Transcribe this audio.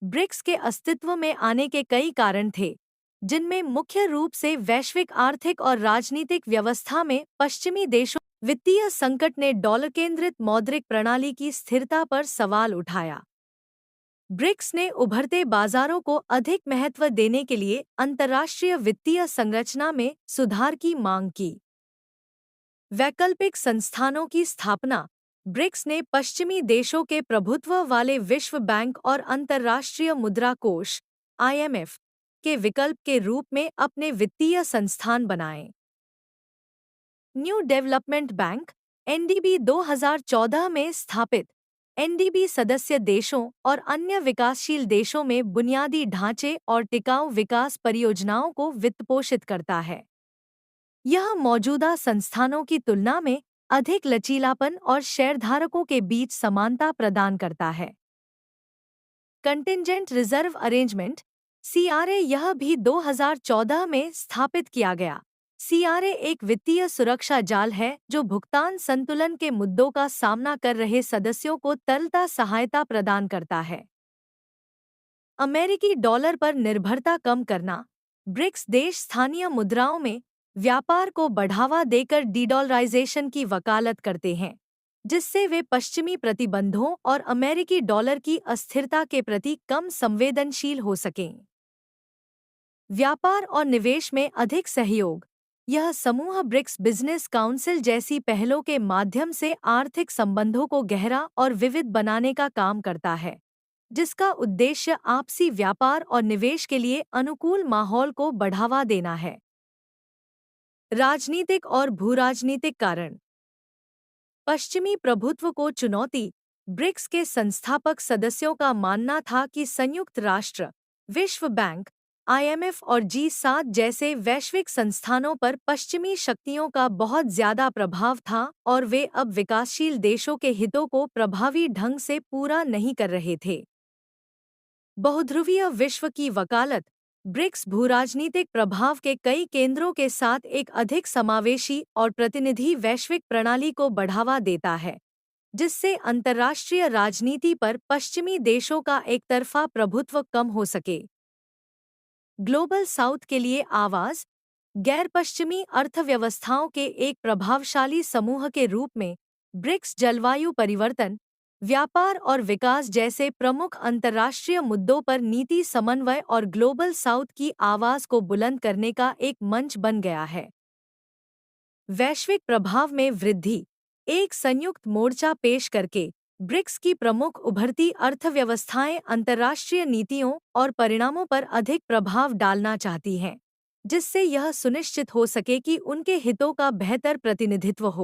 BRICS के अस्तित्व में आने के कई कारण थे, जिनमें मुख्य रूप से वैश्विक आर्थिक और राजनीतिक व्यवस्था में पश्चिमी देशों वित्तीय संकट ने डॉलर केंद्रित मौद्रिक प्रणाली की स्थिरता पर सवाल उठाया। ब्रिक्स ने उभरते बाजारों को अधिक महत्व देने के लिए अंतर्राष्ट्रीय वित्तीय संरचना में सुधार की मांग की। वैकल्पिक संस्थानों की स्थापना। ब्रिक्स ने पश्चिमी देशों के प्रभुत्व वाले विश्व बैंक और अंतर्राष्ट्रीय मुद्रा कोष (IMF) के विकल्प के रूप में अपने वित्तीय संस्थान बनाए। न्यू डेवलपमेंट बैंक (NDB) 2014 में स्थापित। NDB सदस्य देशों और अन्य विकासशील देशों में बुनियादी ढांचे और टिकाऊ विकास परियोजनाओं को वित्तपोषित करता है। यह मौजूदा संस्थानों की तुलना में अधिक लचीलापन और शेयरधारकों के बीच समानता प्रदान करता है। कंटिंजेंट रिजर्व अरेंजमेंट (CRA) यह भी 2014 में स्थापित किया गया। CRA एक वित्तीय सुरक्षा जाल है जो भुगतान संतुलन के मुद्दों का सामना कर रहे सदस्यों को तरलता सहायता प्रदान करता है। अमेरिकी डॉलर पर निर्भरता कम करना। ब्रिक्स देश स्थानीय मुद्राओं में व्यापार को बढ़ावा देकर डीडॉलराइजेशन की वकालत करते हैं, जिससे वे पश्चिमी प्रतिबंधों और अमेरिकी डॉलर की अस्थिरता के प्रति कम संवेदनशील हो सकें। व्यापार और निवेश में अधिक सहयोग। यह समूह ब्रिक्स बिजनेस काउंसिल जैसी पहलों के माध्यम से आर्थिक संबंधों को गहरा और विविध बनाने का काम करता है, जिसका उद्देश्य आपसी व्यापार और निवेश के लिए अनुकूल माहौल को बढ़ावा देना है। राजनीतिक और भूराजनीतिक कारण। पश्चिमी प्रभुत्व को चुनौती। ब्रिक्स के संस्थापक सदस्यों का मानना था कि संयुक्त राष्ट्र, विश्व बैंक, IMF और G7 जैसे वैश्विक संस्थानों पर पश्चिमी शक्तियों का बहुत ज्यादा प्रभाव था और वे अब विकासशील देशों के हितों को प्रभावी ढंग से पूरा नहीं कर रहे थे। बहुध्रुवीय विश्व की वकालत। ब्रिक्स भूराजनीतिक प्रभाव के कई केंद्रों के साथ एक अधिक समावेशी और प्रतिनिधि वैश्विक प्रणाली को बढ़ावा देता है, जिससे अंतर्राष्ट्रीय राजनीति पर पश्चिमी देशों का एकतरफा प्रभुत्व कम हो सके। ग्लोबल साउथ के लिए आवाज। गैर पश्चिमी अर्थव्यवस्थाओं के एक प्रभावशाली समूह के रूप में ब्रिक्स जलवायु परिवर्तन, व्यापार और विकास जैसे प्रमुख अंतर्राष्ट्रीय मुद्दों पर नीति समन्वय और ग्लोबल साउथ की आवाज को बुलंद करने का एक मंच बन गया है। वैश्विक प्रभाव में वृद्धि। एक संयुक्त मोर्चा पेश करके ब्रिक्स की प्रमुख उभरती अर्थव्यवस्थाएं अंतर्राष्ट्रीय नीतियों और परिणामों पर अधिक प्रभाव डालना चाहती हैं, जिससे यह सुनिश्चित हो सके कि उनके हितों का बेहतर प्रतिनिधित्व हो।